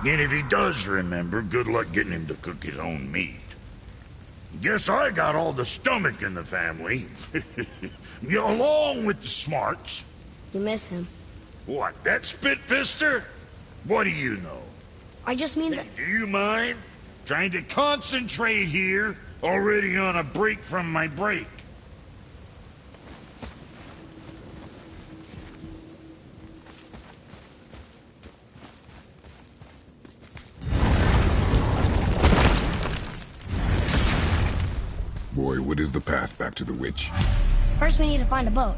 And if he does remember, good luck getting him to cook his own meat. Guess I got all the stomach in the family. Along with the smarts. You miss him. What, that spit-fister? What do you know? I just mean that... Do you mind? Trying to concentrate here, already on a break from my break. Boy, what is the path back to the witch? First we need to find a boat.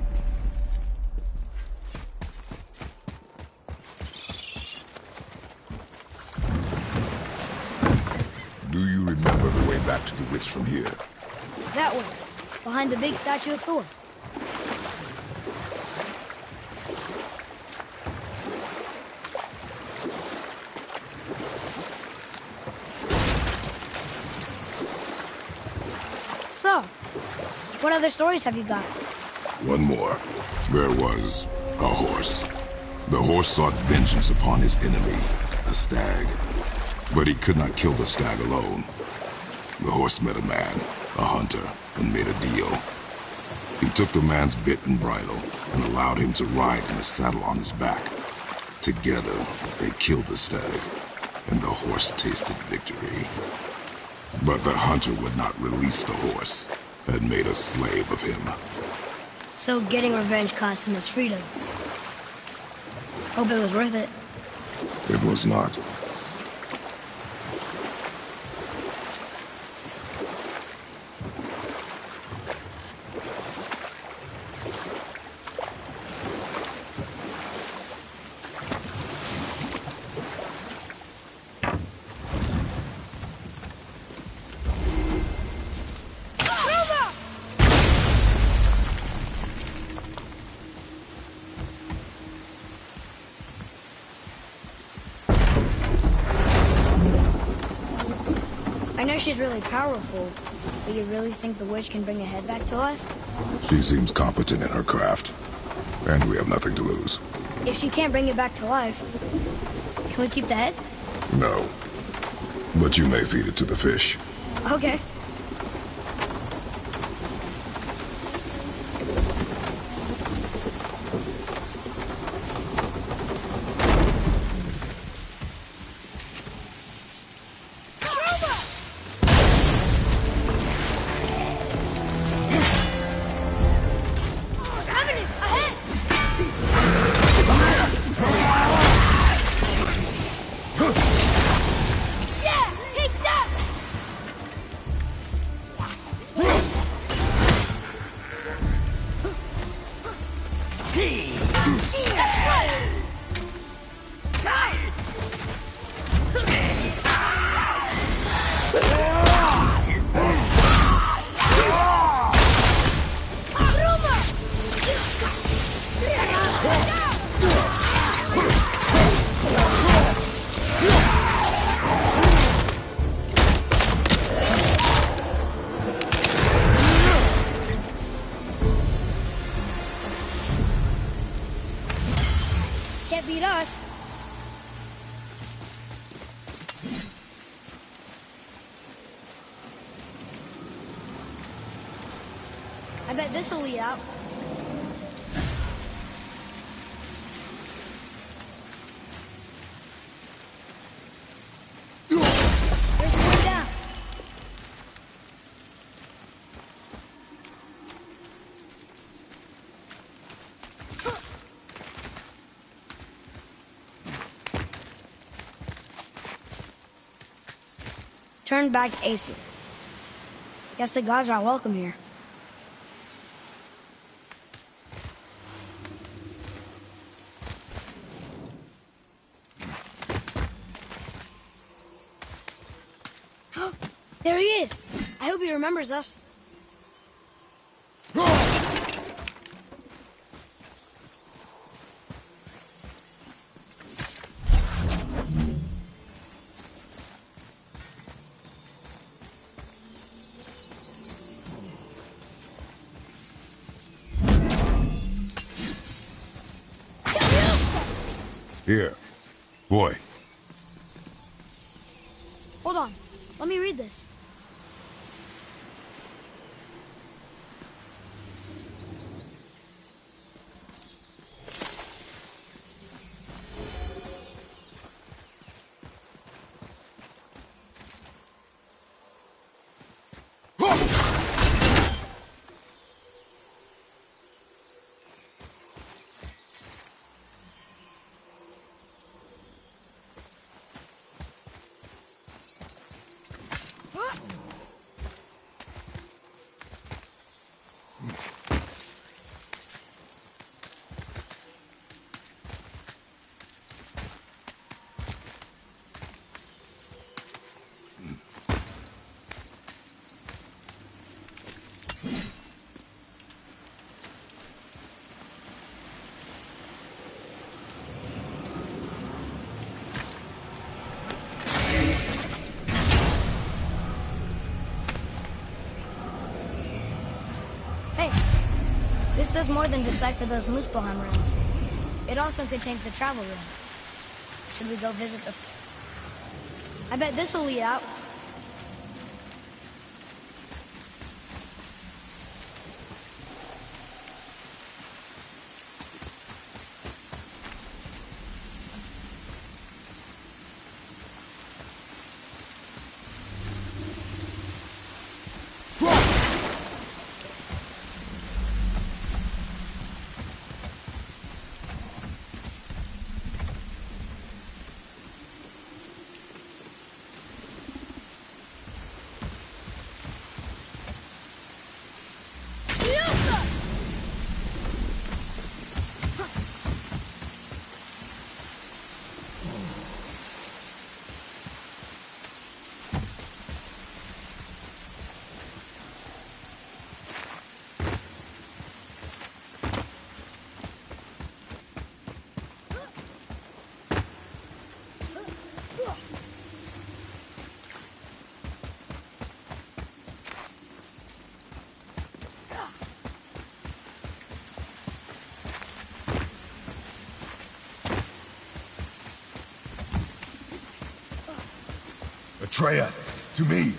Do you remember the way back to the witch from here? That way, behind the big statue of Thor. So, what other stories have you got? One more. There was a horse. The horse sought vengeance upon his enemy, a stag. But he could not kill the stag alone. The horse met a man, a hunter, and made a deal. He took the man's bit and bridle and allowed him to ride in a saddle on his back. Together, they killed the stag, and the horse tasted victory. But the hunter would not release the horse and made a slave of him. So getting revenge cost him his freedom. Hope it was worth it. It was not. I know she's really powerful, but you really think the witch can bring a head back to life? She seems competent in her craft, and we have nothing to lose. If she can't bring it back to life, can we keep the head? No. But you may feed it to the fish. Okay. Can't beat us. I bet this'll lead out. There's a way down. Turn back to Aesir. Guess the gods aren't welcome here. There he is! I hope he remembers us. Here. Boy. Hold on. Let me read this. This does more than decipher those Muspelheim runes. It also contains the travel rune. Should we go visit the... I bet this'll lead out. Atreus, to me.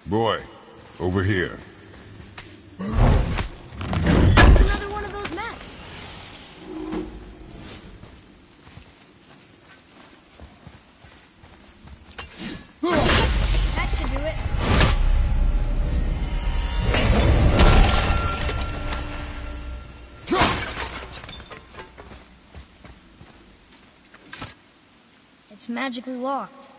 Boy, over here. It's another one of those maps. That should do it. It's magically locked.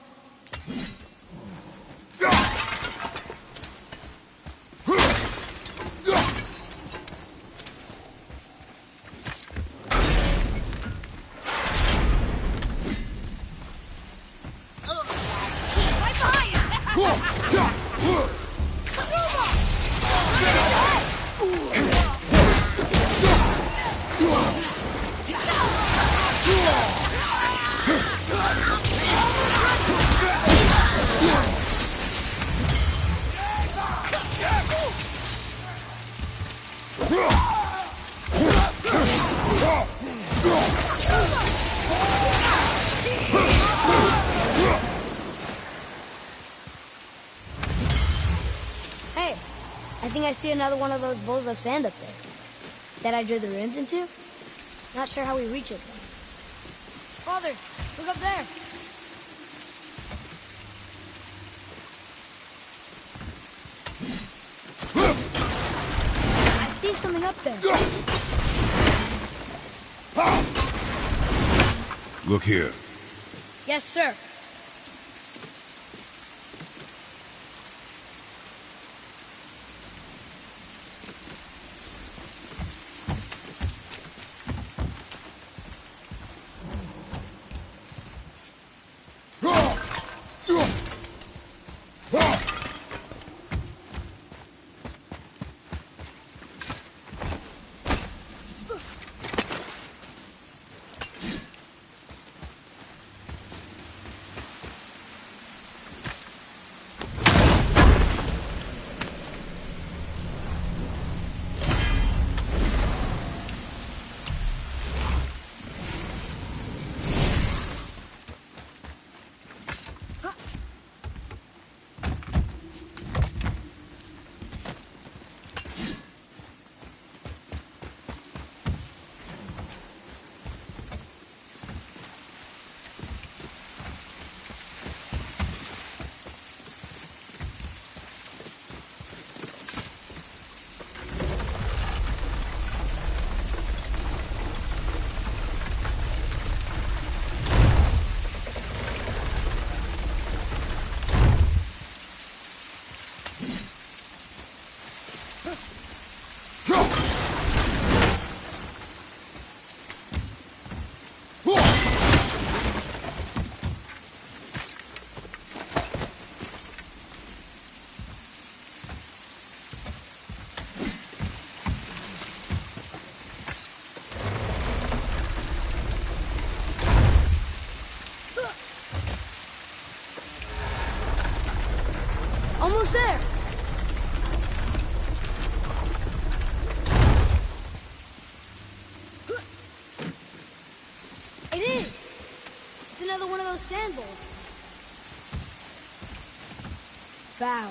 I see another one of those bowls of sand up there that I drew the runes into. Not sure how we reach it, though. Father, look up there. I see something up there. Look here. Yes, sir. Almost there. It is. It's another one of those sand bowls. Bow.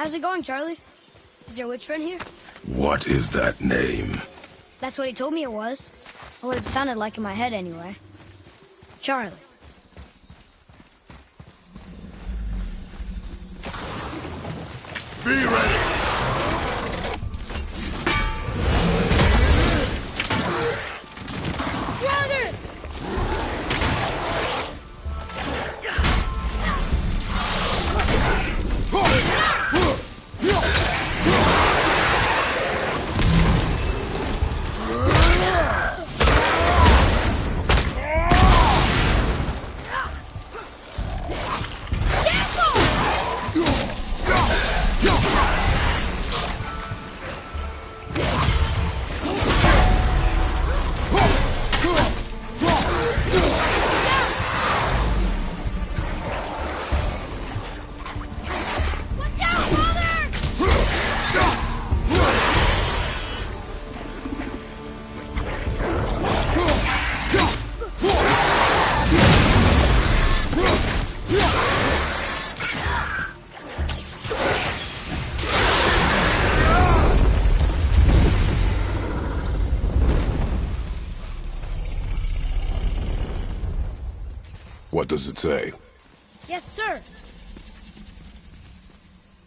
How's it going, Charlie? Is your witch friend here? What is that name? That's what he told me it was. Or what it sounded like in my head, anyway. Charlie. Be ready! Brother! What does it say? Yes, sir.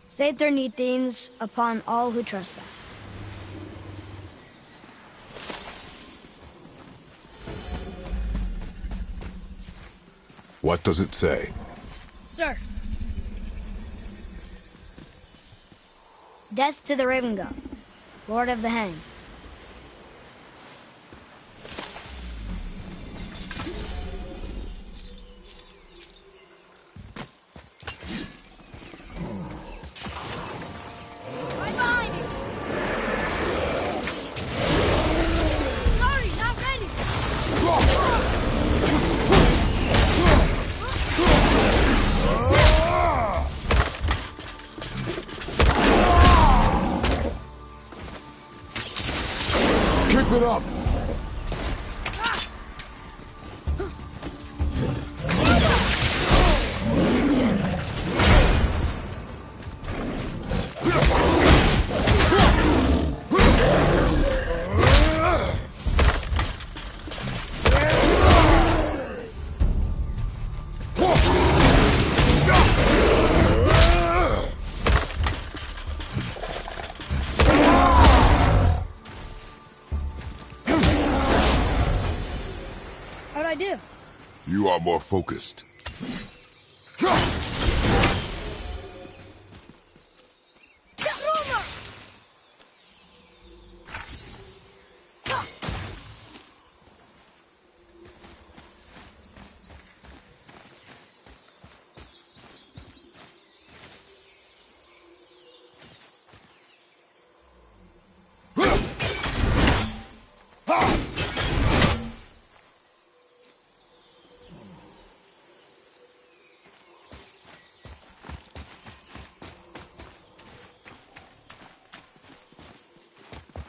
Saith Nethines upon all who trespass. What does it say? Sir. Death to the Raven God, Lord of the Hang. Right behind you. Sorry, not ready. Keep it up! How'd I do? You are more focused.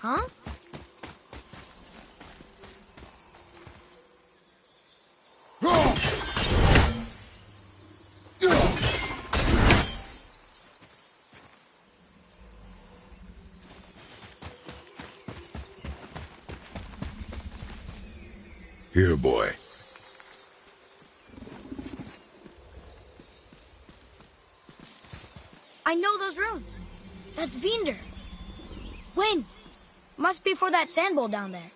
Huh? Here, boy. I know those runes. That's Vinder. When? Must be for that sand bowl down there.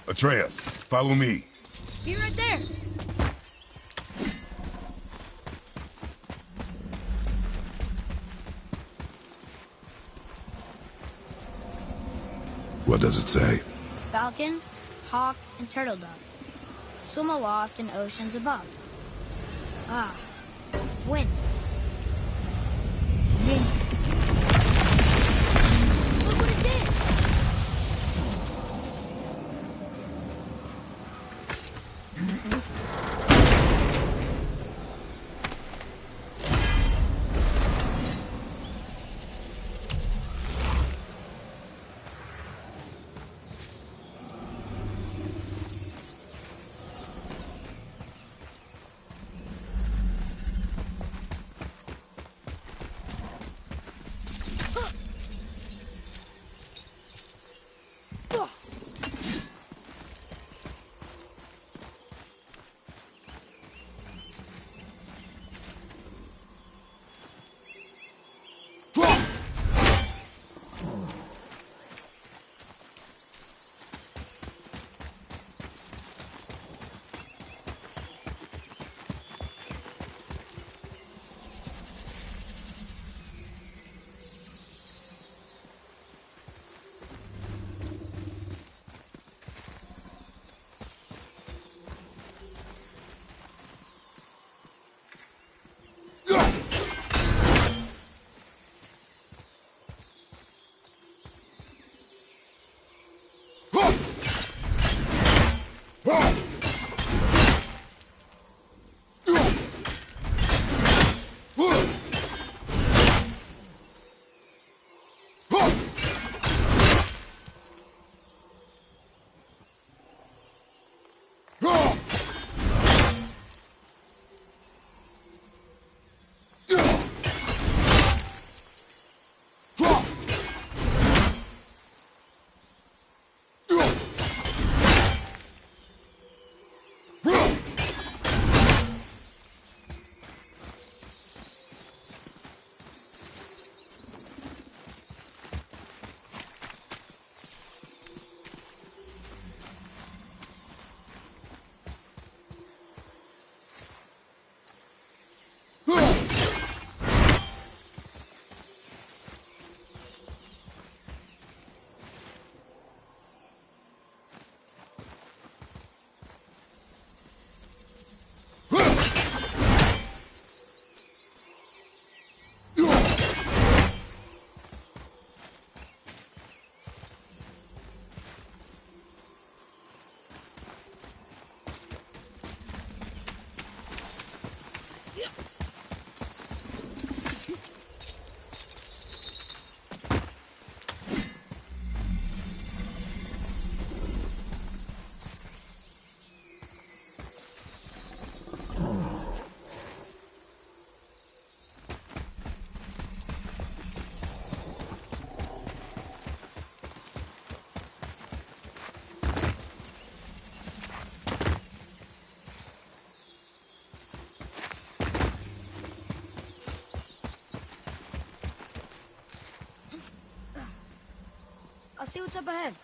Atreus, follow me. Be right there. What does it say? Falcon, hawk, and turtle dove swim aloft in oceans above. Ah, wind. Wind. Look what it did! I'll see what's up ahead.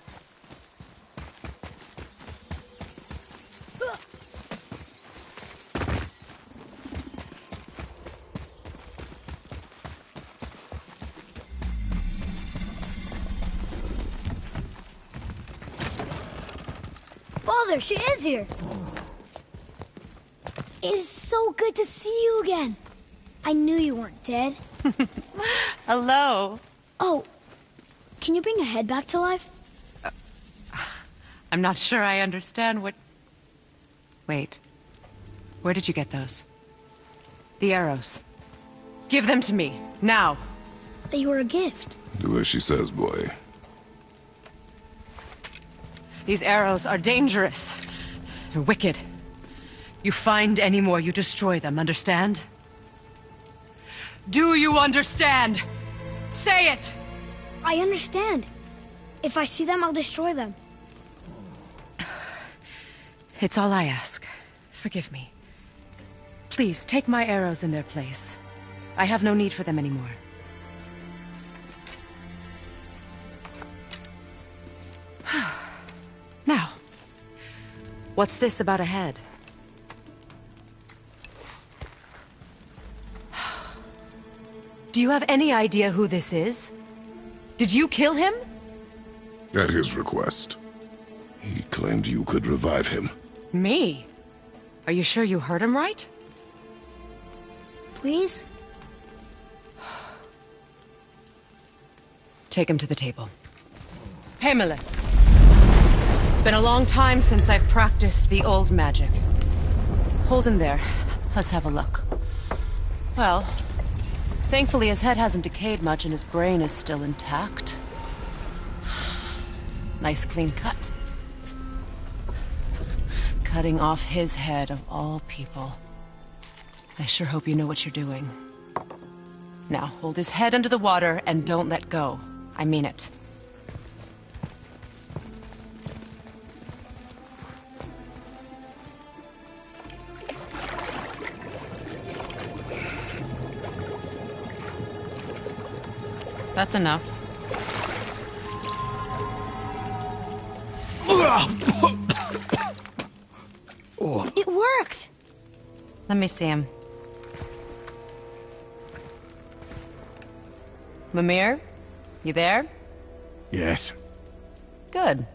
Father, she is here! It's so good to see you again. I knew you weren't dead. Hello. Oh, can you bring a head back to life? I'm not sure I understand what... Wait. Where did you get those? The arrows. Give them to me, now. They were a gift. Do as she says, boy. These arrows are dangerous. They're wicked. You find any more, you destroy them, understand? Do you understand? Say it! I understand. If I see them, I'll destroy them. It's all I ask. Forgive me. Please, take my arrows in their place. I have no need for them anymore. Now, what's this about a head? Do you have any idea who this is? Did you kill him? At his request. He claimed you could revive him. Me? Are you sure you heard him right? Please? Take him to the table. Himmler. It's been a long time since I've practiced the old magic. Hold him there. Let's have a look. Well, thankfully his head hasn't decayed much and his brain is still intact. Nice clean cut. Cutting off his head of all people. I sure hope you know what you're doing. Now, hold his head under the water and don't let go. I mean it. That's enough. It worked! Let me see him. Mimir? You there? Yes. Good.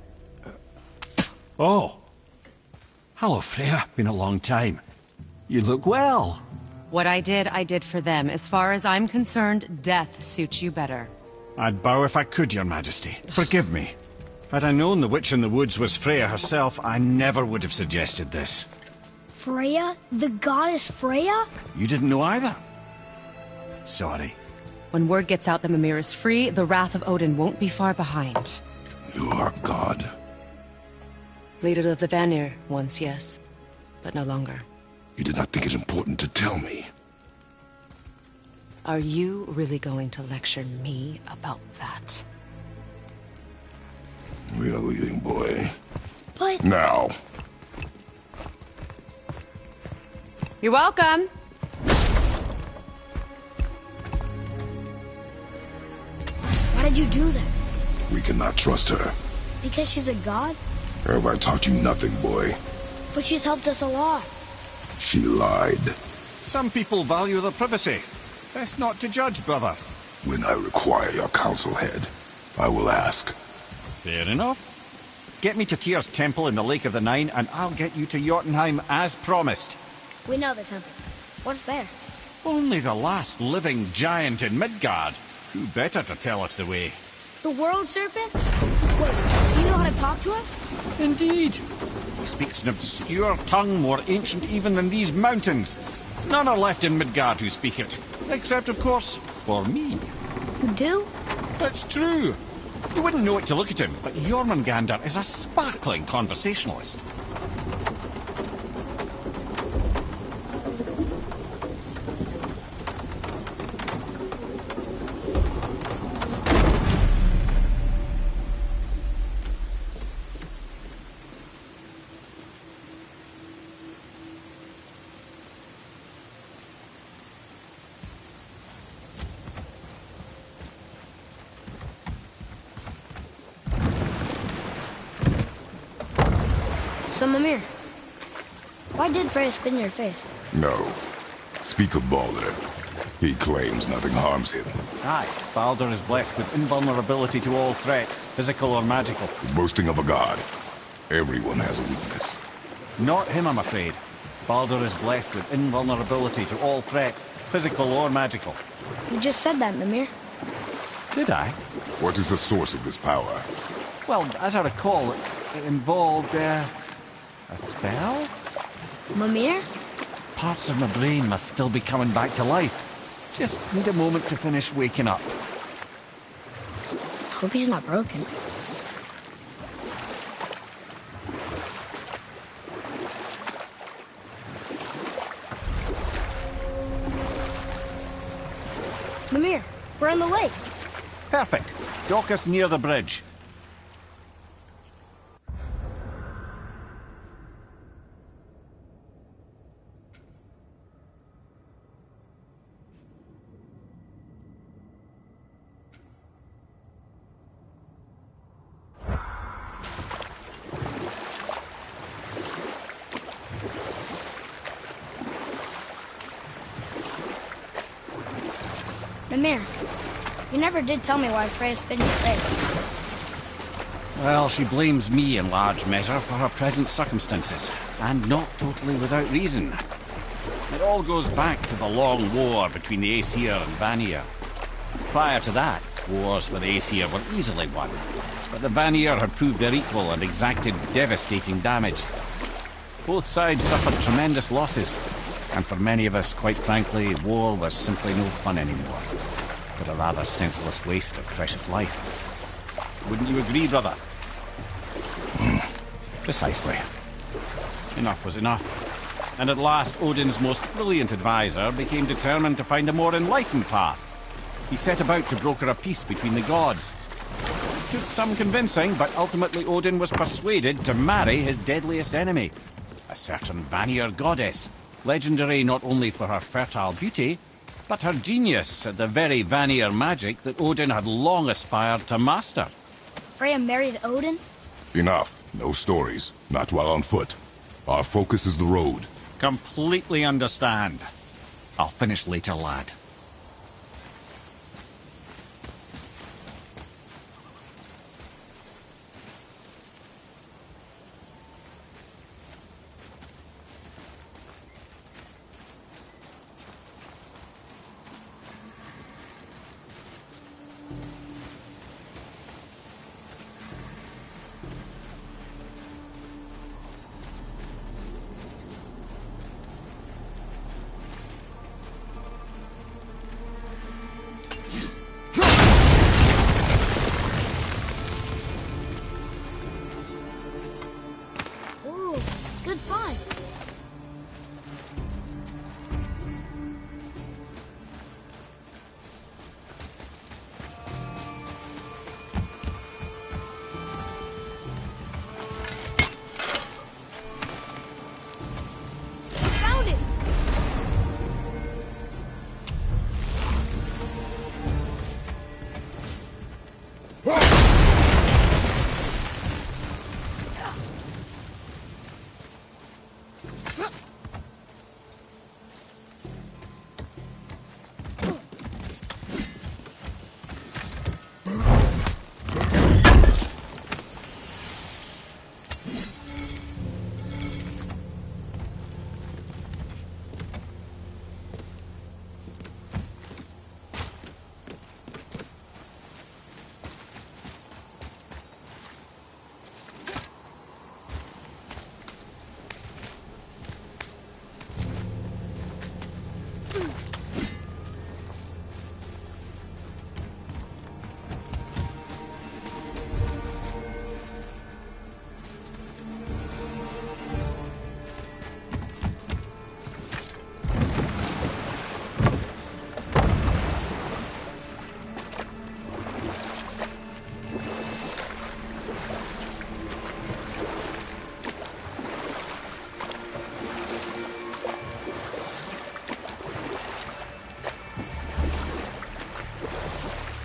Oh. Hello, Freya. Been a long time. You look well. What I did for them. As far as I'm concerned, death suits you better. I'd bow if I could, Your Majesty. Forgive me. Had I known the witch in the woods was Freya herself, I never would have suggested this. Freya? The goddess Freya? You didn't know either? Sorry. When word gets out that Mimir is free, the wrath of Odin won't be far behind. You are God. Leader of the Vanir, once, yes. But no longer. You did not think it important to tell me. Are you really going to lecture me about that? We are leaving, boy. But... Now. You're welcome! Why did you do that? We cannot trust her. Because she's a god? Have I taught you nothing, boy? But she's helped us a lot. She lied. Some people value their privacy. Best not to judge, brother. When I require your council head, I will ask. Fair enough. Get me to Tyr's temple in the Lake of the Nine, and I'll get you to Jotunheim as promised. We know the temple. What's there? Only the last living giant in Midgard. Who better to tell us the way? The world serpent? Wait, do you know how to talk to him? Indeed. He speaks an obscure tongue more ancient even than these mountains. None are left in Midgard who speak it. Except, of course, for me. You do? It's true. You wouldn't know it to look at him, but Jormungandr is a sparkling conversationalist. So, Mimir, why did Freya spit in your face? No. Speak of Baldur. He claims nothing harms him. Aye, Baldur is blessed with invulnerability to all threats, physical or magical. The boasting of a god. Everyone has a weakness. Not him, I'm afraid. Baldur is blessed with invulnerability to all threats, physical or magical. You just said that, Mimir. Did I? What is the source of this power? Well, as I recall, it involved, a spell? Mimir? Parts of my brain must still be coming back to life. Just need a moment to finish waking up. Hope he's not broken. Mimir, we're on the lake. Perfect. Dock us near the bridge. Mimir, you never did tell me why Freya spit in your face. Well, she blames me in large measure for her present circumstances, and not totally without reason. It all goes back to the long war between the Aesir and Vanir. Prior to that, wars for the Aesir were easily won, but the Vanir had proved their equal and exacted devastating damage. Both sides suffered tremendous losses, and for many of us, quite frankly, war was simply no fun anymore, but a rather senseless waste of precious life. Wouldn't you agree, brother? Precisely. Enough was enough. And at last, Odin's most brilliant advisor became determined to find a more enlightened path. He set about to broker a peace between the gods. It took some convincing, but ultimately Odin was persuaded to marry his deadliest enemy, a certain Vanir goddess, legendary not only for her fertile beauty, but her genius at the very Vanir magic that Odin had long aspired to master. Freya married Odin? Enough. No stories. Not while on foot. Our focus is the road. Completely understand. I'll finish later, lad.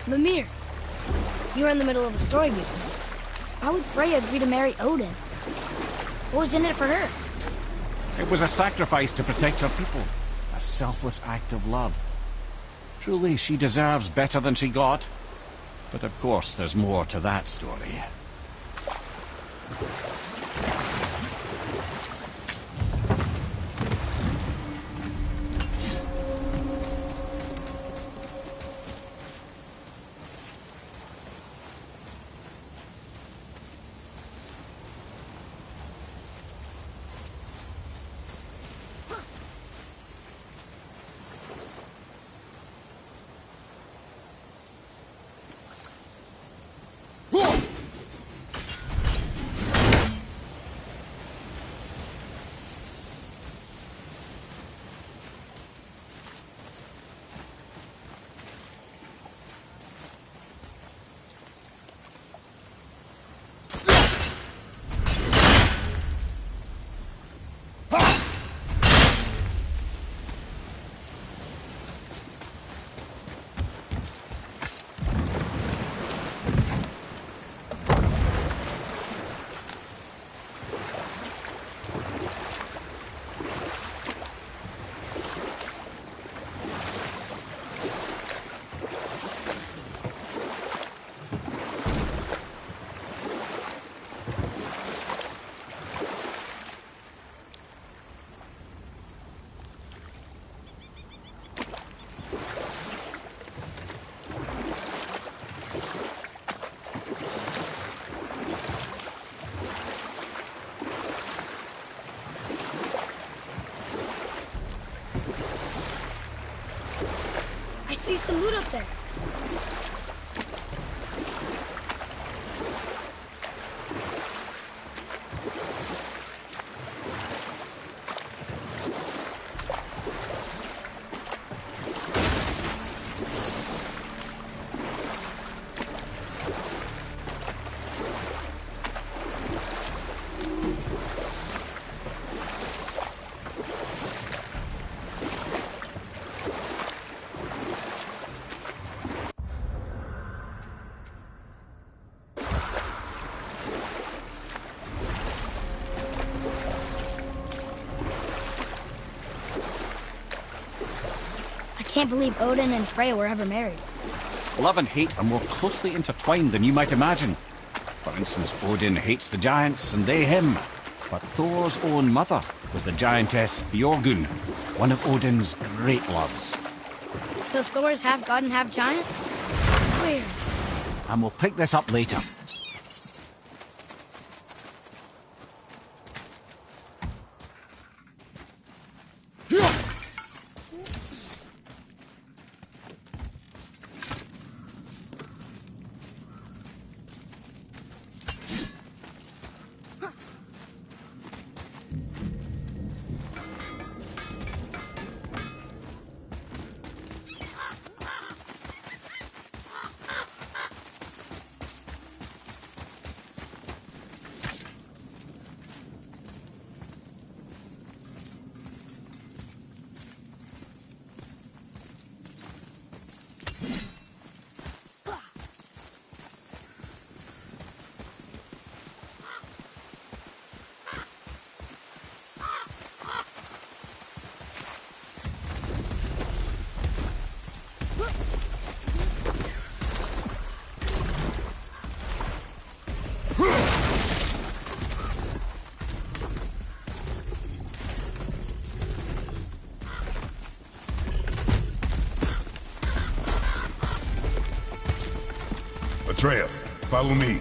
Mimir, you were in the middle of a story before. Why would Freya agree to marry Odin? What was in it for her? It was a sacrifice to protect her people. A selfless act of love. Truly, she deserves better than she got. But of course, there's more to that story. I see some loot up there. I can't believe Odin and Freya were ever married. Love and hate are more closely intertwined than you might imagine. For instance, Odin hates the giants and they him. But Thor's own mother was the giantess Björgun, one of Odin's great loves. So Thor's half god and half giant? Weird. And we'll pick this up later. Atreus, follow me.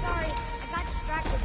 Sorry, I got distracted.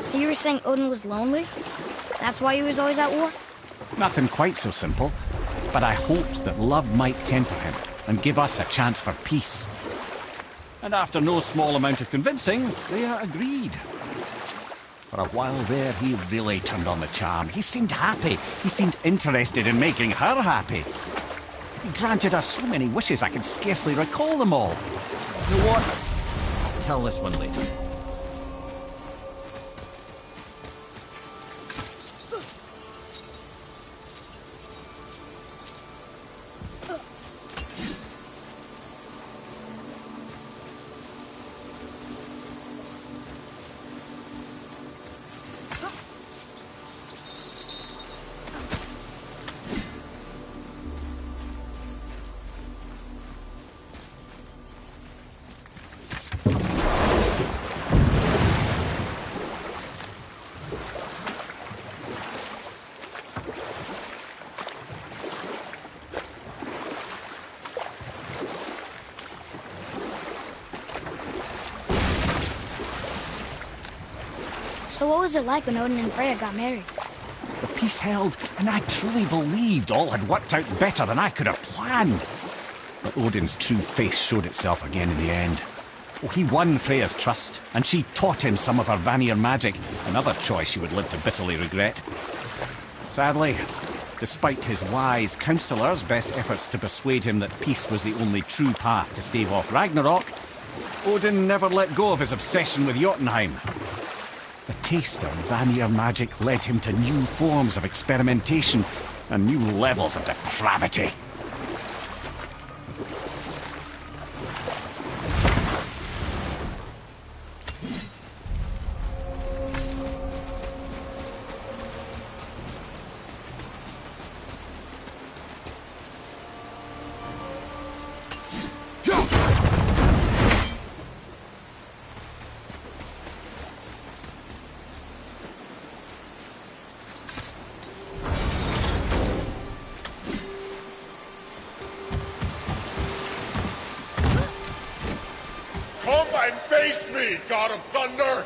So you were saying Odin was lonely? That's why he was always at war? Nothing quite so simple, but I hoped that love might temper him and give us a chance for peace. And after no small amount of convincing, Freya agreed. For a while there, he really turned on the charm. He seemed happy. He seemed interested in making her happy. He granted her so many wishes I can scarcely recall them all. You know what? I'll tell this one later. So what was it like when Odin and Freya got married? The peace held, and I truly believed all had worked out better than I could have planned. But Odin's true face showed itself again in the end. Oh, he won Freya's trust, and she taught him some of her Vanir magic, another choice she would live to bitterly regret. Sadly, despite his wise counsellors' best efforts to persuade him that peace was the only true path to stave off Ragnarok, Odin never let go of his obsession with Jotunheim. The taste of Vanir magic led him to new forms of experimentation and new levels of depravity. Come and face me, God of Thunder!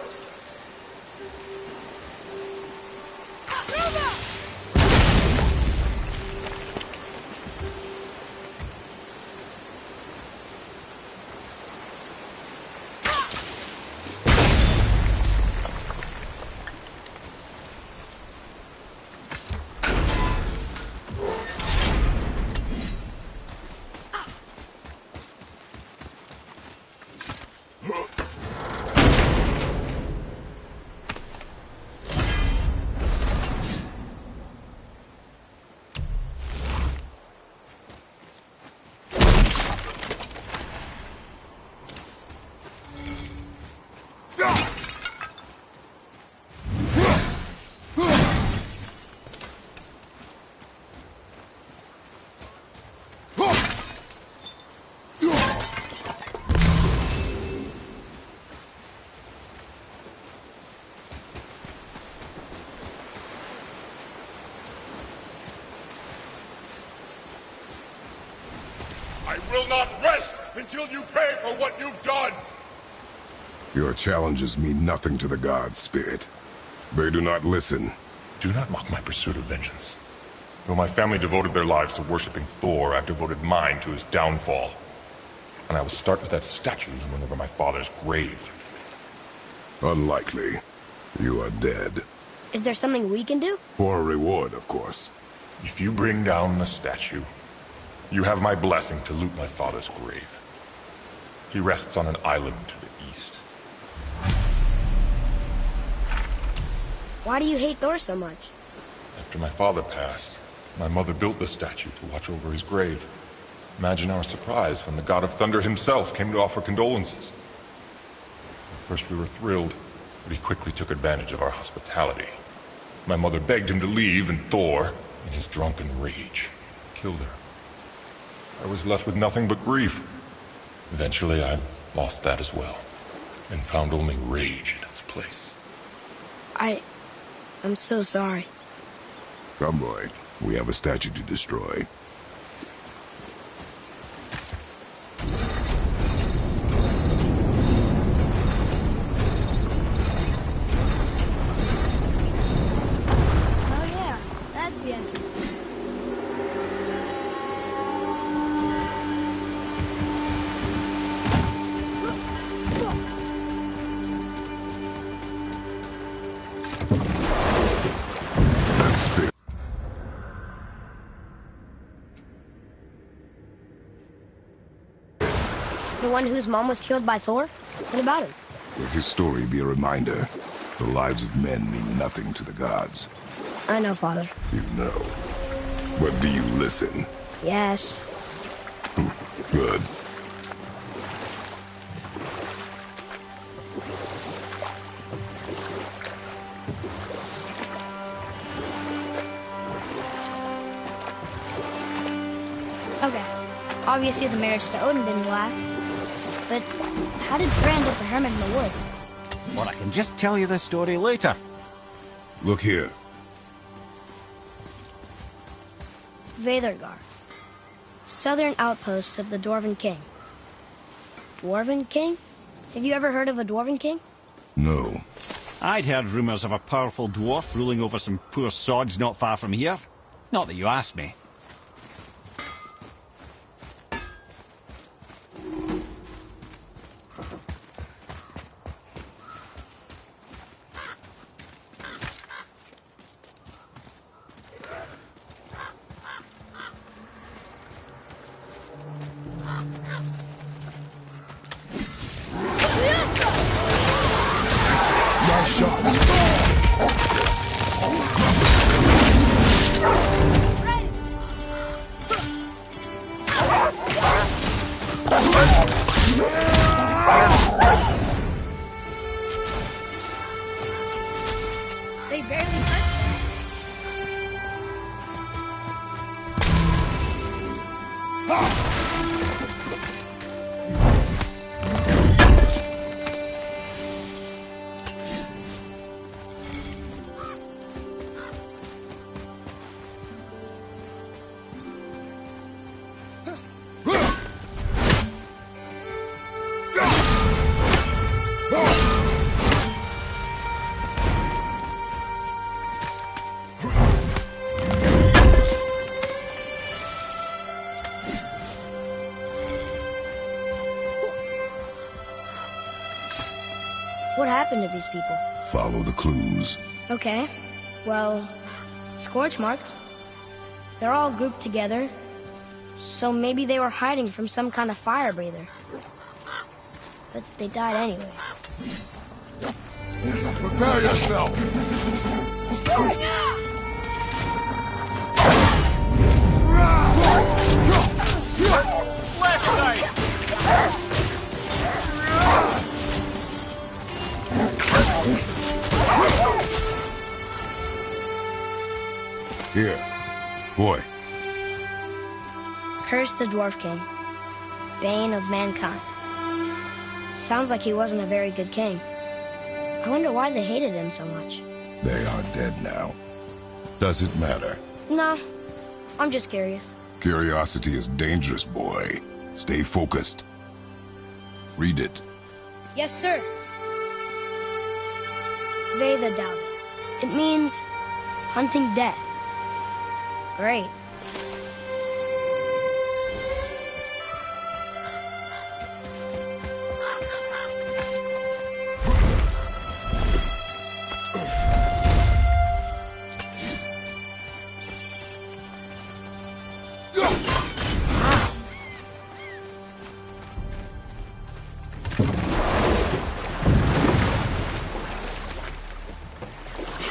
I will not rest until you pay for what you've done! Your challenges mean nothing to the gods, Spirit. They do not listen. Do not mock my pursuit of vengeance. Though my family devoted their lives to worshipping Thor, I've devoted mine to his downfall. And I will start with that statue looming over my father's grave. Unlikely. You are dead. Is there something we can do? For a reward, of course. If you bring down the statue, you have my blessing to loot my father's grave. He rests on an island to the east. Why do you hate Thor so much? After my father passed, my mother built the statue to watch over his grave. Imagine our surprise when the God of Thunder himself came to offer condolences. At first we were thrilled, but he quickly took advantage of our hospitality. My mother begged him to leave, and Thor, in his drunken rage, killed her. I was left with nothing but grief. Eventually I lost that as well, and found only rage in its place. I'm so sorry. Come, boy. We have a statue to destroy. Oh yeah, that's the answer. That spirit. The one whose mom was killed by Thor? What about him? Let his story be a reminder. The lives of men mean nothing to the gods. I know, Father. You know. But do you listen? Yes. Good. Okay. Obviously the marriage to Odin didn't last. But how did Fran get the hermit in the woods? Well, I can just tell you the story later. Look here. Veðurgar. Southern outposts of the Dwarven King. Dwarven King? Have you ever heard of a Dwarven King? No. I'd heard rumours of a powerful dwarf ruling over some poor sods not far from here. Not that you asked me. They barely touched him. What happened to these people? Follow the clues. Okay. Well, scorch marks. They're all grouped together. So maybe they were hiding from some kind of fire breather. But they died anyway. Prepare yourself! Left side! Here. Boy. Curse the Dwarf King. Bane of mankind. Sounds like he wasn't a very good king. I wonder why they hated him so much. They are dead now. Does it matter? No, I'm just curious. Curiosity is dangerous, boy. Stay focused. Read it. Yes, sir. Vedadalva. It means hunting death. Great.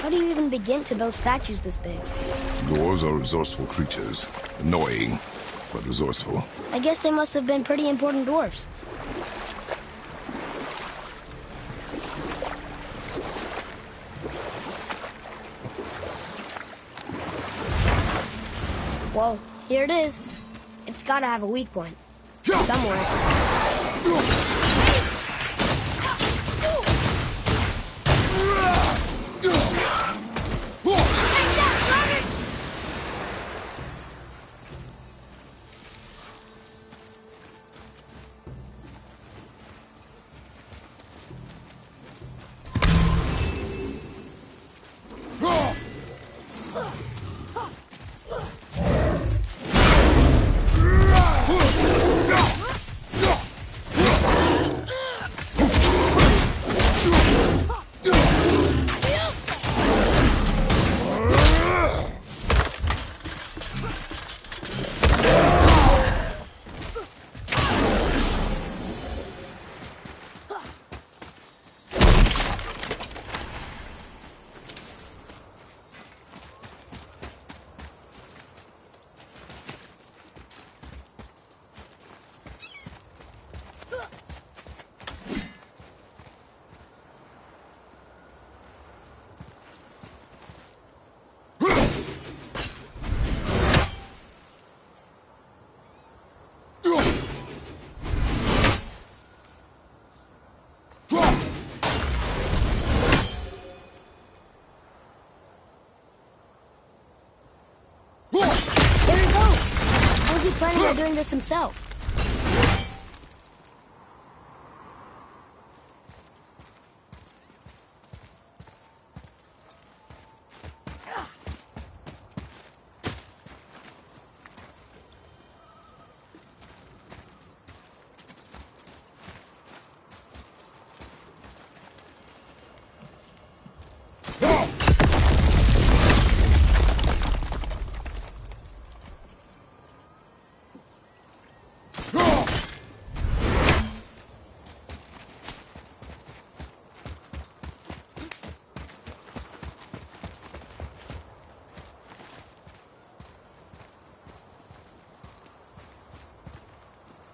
How do you even begin to build statues this big? Dwarves are resourceful creatures. Annoying, but resourceful. I guess they must have been pretty important dwarves. Well, here it is. It's gotta have a weak point. Somewhere. Planning on doing this himself.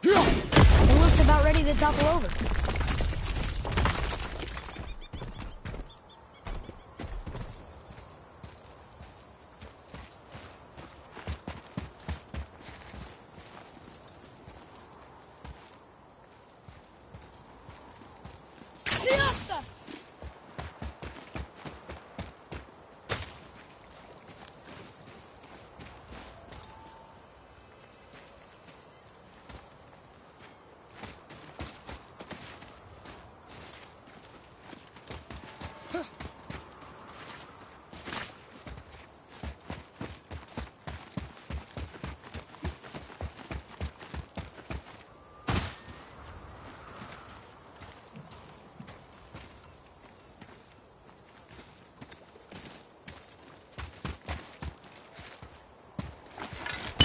It looks about ready to topple over.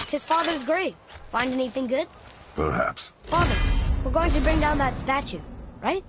His father's grave. Find anything good? Perhaps. Father, we're going to bring down that statue, right?